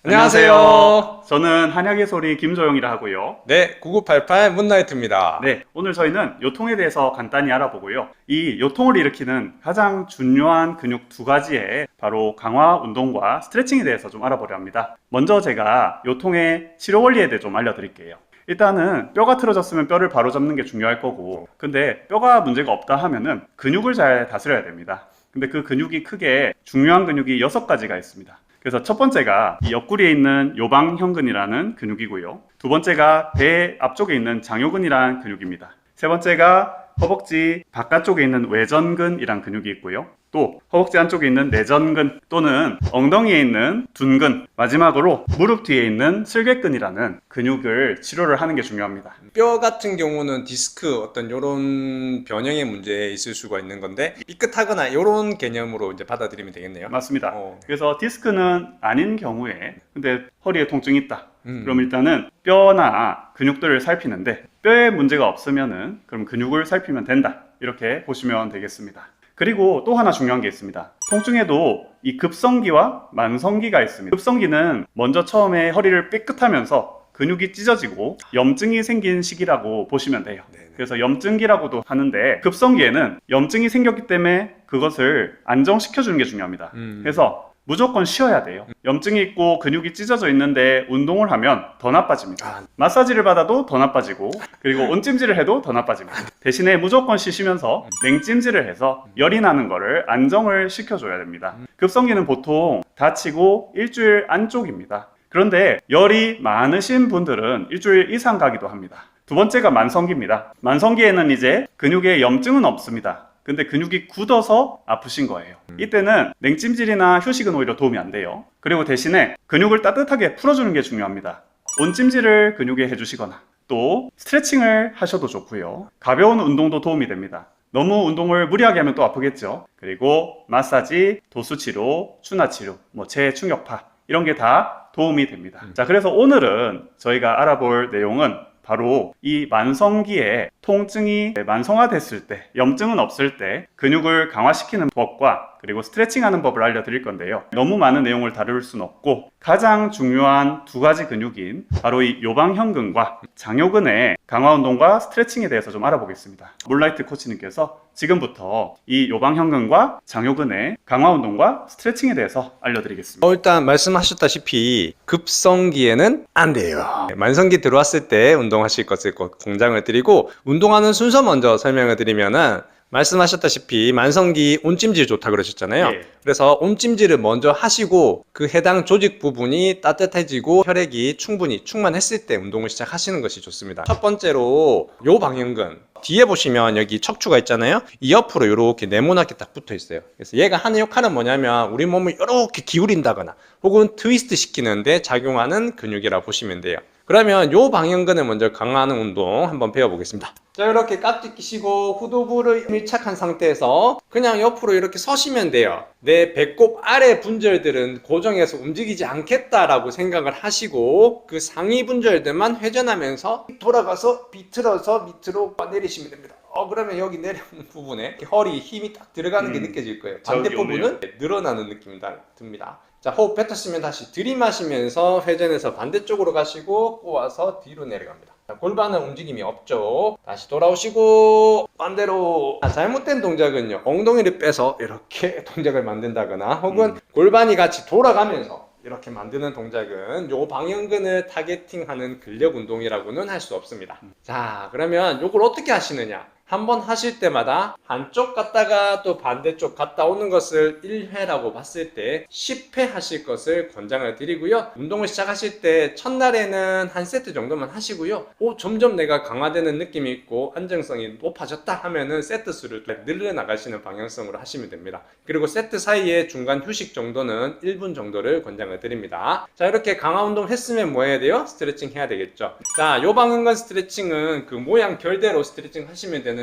안녕하세요. 저는 한약의 소리 김조영이라 하고요. 네, 9988 문나이트입니다. 네, 오늘 저희는 요통에 대해서 간단히 알아보고요. 이 요통을 일으키는 가장 중요한 근육 두 가지의 바로 강화 운동과 스트레칭에 대해서 좀 알아보려 합니다. 먼저 제가 요통의 치료 원리에 대해 좀 알려드릴게요. 일단은 뼈가 틀어졌으면 뼈를 바로 잡는 게 중요할 거고, 근데 뼈가 문제가 없다 하면은 근육을 잘 다스려야 됩니다. 근데 그 근육이 크게 중요한 근육이 6가지가 있습니다. 그래서 첫 번째가 이 옆구리에 있는 요방형근이라는 근육이고요. 두 번째가 배 앞쪽에 있는 장요근이라는 근육입니다. 세 번째가 허벅지 바깥쪽에 있는 외전근이라는 근육이 있고요. 또 허벅지 안쪽에 있는 내전근 또는 엉덩이에 있는 둔근, 마지막으로 무릎 뒤에 있는 슬개근이라는 근육을 치료를 하는 게 중요합니다. 뼈 같은 경우는 디스크 어떤 요런 변형의 문제에 있을 수가 있는 건데 삐끗하거나 요런 개념으로 이제 받아들이면 되겠네요. 맞습니다. 그래서 디스크는 아닌 경우에 근데 허리에 통증이 있다. 그럼 일단은 뼈나 근육들을 살피는데 뼈에 문제가 없으면은 그럼 근육을 살피면 된다. 이렇게 보시면 되겠습니다. 그리고 또 하나 중요한 게 있습니다. 통증에도 이 급성기와 만성기가 있습니다. 급성기는 먼저 처음에 허리를 삐끗하면서 근육이 찢어지고 염증이 생긴 시기라고 보시면 돼요. 그래서 염증기라고도 하는데 급성기에는 염증이 생겼기 때문에 그것을 안정시켜주는 게 중요합니다. 그래서 무조건 쉬어야 돼요. 염증이 있고 근육이 찢어져 있는데 운동을 하면 더 나빠집니다. 마사지를 받아도 더 나빠지고 그리고 온찜질을 해도 더 나빠집니다. 대신에 무조건 쉬시면서 냉찜질을 해서 열이 나는 거를 안정을 시켜줘야 됩니다. 급성기는 보통 다치고 일주일 안쪽입니다. 그런데 열이 많으신 분들은 일주일 이상 가기도 합니다. 두 번째가 만성기입니다. 만성기에는 이제 근육에 염증은 없습니다. 근데 근육이 굳어서 아프신 거예요. 이때는 냉찜질이나 휴식은 오히려 도움이 안 돼요. 그리고 대신에 근육을 따뜻하게 풀어주는 게 중요합니다. 온찜질을 근육에 해주시거나 또 스트레칭을 하셔도 좋고요. 가벼운 운동도 도움이 됩니다. 너무 운동을 무리하게 하면 또 아프겠죠. 그리고 마사지, 도수치료, 추나치료, 재충격파 이런 게 다 도움이 됩니다. 자, 그래서 오늘은 저희가 알아볼 내용은 바로 이 만성기에 통증이 만성화됐을 때, 염증은 없을 때 근육을 강화시키는 법과 그리고 스트레칭하는 법을 알려드릴 건데요. 너무 많은 내용을 다룰 수는 없고 가장 중요한 두 가지 근육인 바로 이 요방형근과 장요근의 강화 운동과 스트레칭에 대해서 좀 알아보겠습니다. 물라이트 코치님께서 지금부터 이 요방형근과 장요근의 강화 운동과 스트레칭에 대해서 알려드리겠습니다. 일단 말씀하셨다시피 급성기에는 안 돼요. 만성기 들어왔을 때 운동하실 것을 권장을 드리고 운동하는 순서 먼저 설명을 드리면은 말씀하셨다시피 만성기 온찜질 좋다 그러셨잖아요. 예. 그래서 온찜질을 먼저 하시고 그 해당 조직 부분이 따뜻해지고 혈액이 충분히 충만했을 때 운동을 시작하시는 것이 좋습니다. 첫 번째로 요 방향근 뒤에 보시면 여기 척추가 있잖아요. 이 옆으로 이렇게 네모나게 딱 붙어 있어요. 그래서 얘가 하는 역할은 뭐냐면 우리 몸을 이렇게 기울인다거나 혹은 트위스트 시키는데 작용하는 근육이라 보시면 돼요. 그러면 요 방향근을 먼저 강화하는 운동 한번 배워보겠습니다. 자, 이렇게 깍지 끼시고 후두부를 밀착한 상태에서 그냥 옆으로 이렇게 서시면 돼요. 내 배꼽 아래 분절들은 고정해서 움직이지 않겠다라고 생각을 하시고 그 상위 분절들만 회전하면서 돌아가서 비틀어서 밑으로 내리시면 됩니다. 그러면 여기 내려오는 부분에 허리 힘이 딱 들어가는 게 느껴질 거예요. 반대 부분은 늘어나는 느낌이 듭니다. 자, 호흡 뱉었으면 다시 들이마시면서 회전해서 반대쪽으로 가시고 꼬아서 뒤로 내려갑니다. 자, 골반은 움직임이 없죠. 다시 돌아오시고 반대로. 잘못된 동작은요, 엉덩이를 빼서 이렇게 동작을 만든다거나 혹은 골반이 같이 돌아가면서 이렇게 만드는 동작은 요 방향근을 타겟팅하는 근력 운동이라고는 할 수 없습니다. 자, 그러면 요걸 어떻게 하시느냐? 한번 하실 때마다 한쪽 갔다가 또 반대쪽 갔다 오는 것을 1회라고 봤을 때 10회 하실 것을 권장을 드리고요. 운동을 시작하실 때 첫날에는 한 세트 정도만 하시고요. 점점 내가 강화되는 느낌이 있고 안정성이 높아졌다 하면은 세트 수를 늘려나가시는 방향성으로 하시면 됩니다. 그리고 세트 사이에 중간 휴식 정도는 1분 정도를 권장을 드립니다. 자, 이렇게 강화 운동 했으면 뭐 해야 돼요? 스트레칭 해야 되겠죠. 자, 요 방향근 스트레칭은 그 모양 결대로 스트레칭 하시면 되는데요.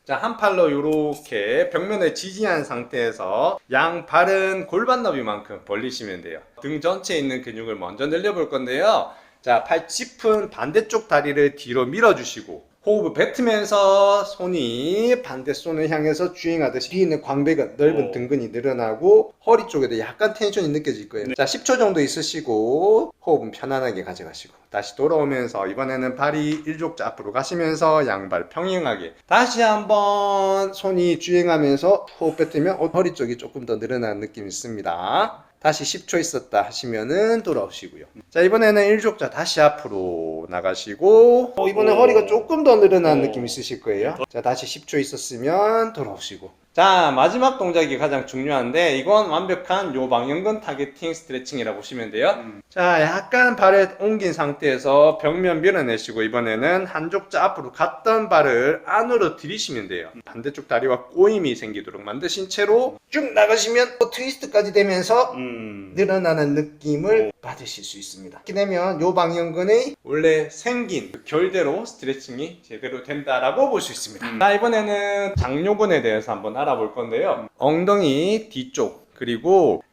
자, 한 팔로 이렇게 벽면을 지지한 상태에서 양 발은 골반 너비만큼 벌리시면 돼요. 등 전체에 있는 근육을 먼저 늘려볼 건데요. 자, 팔 짚은 반대쪽 다리를 뒤로 밀어주시고 호흡을 뱉으면서 손이 반대 손을 향해서 주행하듯이 뒤에 있는 광배근, 넓은 등근이 늘어나고 허리 쪽에도 약간 텐션이 느껴질 거예요. 자, 10초 정도 있으시고 호흡은 편안하게 가져가시고 다시 돌아오면서 이번에는 발이 일족자 앞으로 가시면서 양발 평행하게 다시 한번 손이 주행하면서 호흡 뱉으면 허리 쪽이 조금 더 늘어나는 느낌이 있습니다. 다시 10초 있었다 하시면은 돌아오시고요. 자, 이번에는 일족자 다시 앞으로 나가시고 이번에 허리가 조금 더 늘어나는 느낌 있으실 거예요. 자, 다시 10초 있었으면 돌아오시고. 자, 마지막 동작이 가장 중요한데 이건 완벽한 요방형근 타겟팅 스트레칭이라고 보시면 돼요. 자, 약간 발을 옮긴 상태에서 벽면 밀어내시고 이번에는 한족자 앞으로 갔던 발을 안으로 들이시면 돼요. 반대쪽 다리와 꼬임이 생기도록 만드신 채로 쭉 나가시면 트위스트까지 되면서 늘어나는 느낌을 받으실 수 있습니다. 이렇게 되면 요방형근의 원래 생긴 그 결대로 스트레칭이 제대로 된다라고 볼 수 있습니다. 자, 이번에는 장요근에 대해서 한번 알아볼 건데요. 엉덩이 뒤쪽 그리고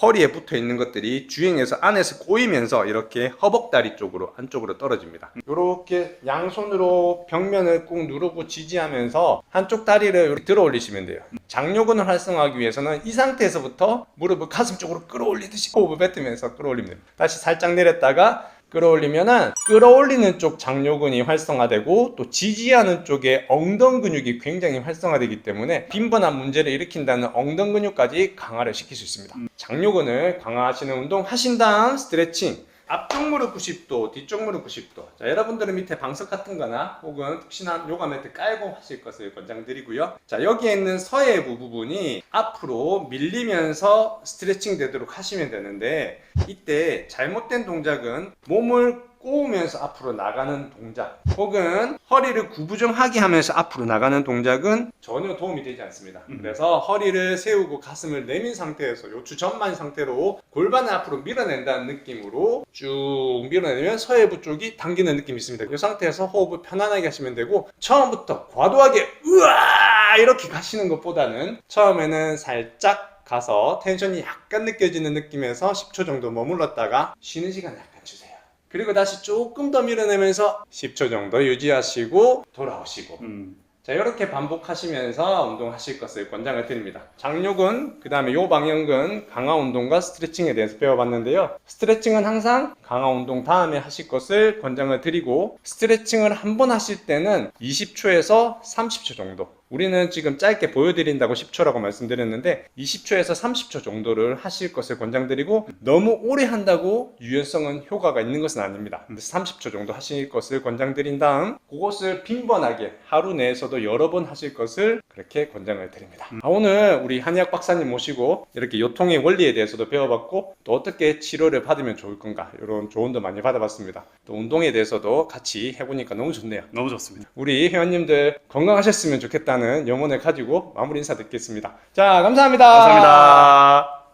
허리에 붙어 있는 것들이 주행해서 안에서 꼬이면서 이렇게 허벅다리 쪽으로 안쪽으로 떨어집니다. 이렇게 양손으로 벽면을 꾹 누르고 지지하면서 한쪽 다리를 이렇게 들어 올리시면 돼요. 장요근을 활성화하기 위해서는 이 상태에서부터 무릎을 가슴 쪽으로 끌어올리듯이 호흡을 뱉으면서 끌어올리면 돼요. 다시 살짝 내렸다가 끌어올리면은 끌어올리는 쪽 장요근이 활성화되고 또 지지하는 쪽에 엉덩 근육이 굉장히 활성화되기 때문에 빈번한 문제를 일으킨다는 엉덩 근육까지 강화를 시킬 수 있습니다. 장요근을 강화하시는 운동 하신 다음 스트레칭 앞쪽 무릎 90도, 뒤쪽 무릎 90도. 자, 여러분들은 밑에 방석 같은 거나 혹은 푹신한 요가 매트 깔고 하실 것을 권장드리고요. 자, 여기에 있는 서해부 부분이 앞으로 밀리면서 스트레칭 되도록 하시면 되는데 이때 잘못된 동작은 몸을 꼬우면서 앞으로 나가는 동작 혹은 허리를 구부정하게 하면서 앞으로 나가는 동작은 전혀 도움이 되지 않습니다. 그래서 허리를 세우고 가슴을 내민 상태에서 요추 전만 상태로 골반을 앞으로 밀어낸다는 느낌으로 쭉 밀어내면 서해부 쪽이 당기는 느낌이 있습니다. 이 상태에서 호흡을 편안하게 하시면 되고 처음부터 과도하게 으아 이렇게 가시는 것보다는 처음에는 살짝 가서 텐션이 약간 느껴지는 느낌에서 10초 정도 머물렀다가 쉬는 시간을 약간 주세요. 그리고 다시 조금 더 밀어내면서 10초 정도 유지하시고 돌아오시고 자, 이렇게 반복하시면서 운동하실 것을 권장을 드립니다. 장요근, 그 다음에 요방형근, 강화 운동과 스트레칭에 대해서 배워봤는데요. 스트레칭은 항상 강화 운동 다음에 하실 것을 권장을 드리고 스트레칭을 한 번 하실 때는 20초에서 30초 정도 우리는 지금 짧게 보여드린다고 10초라고 말씀드렸는데 20초에서 30초 정도를 하실 것을 권장드리고 너무 오래 한다고 유연성은 효과가 있는 것은 아닙니다. 근데 30초 정도 하실 것을 권장드린 다음 그것을 빈번하게 하루 내에서도 여러 번 하실 것을 그렇게 권장을 드립니다. 오늘 우리 한의학 박사님 모시고 이렇게 요통의 원리에 대해서도 배워봤고 또 어떻게 치료를 받으면 좋을 건가 이런 조언도 많이 받아봤습니다. 또 운동에 대해서도 같이 해보니까 너무 좋네요. 너무 좋습니다. 우리 회원님들 건강하셨으면 좋겠다는 염원을 가지고 마무리 인사 듣겠습니다. 자, 감사합니다. 감사합니다.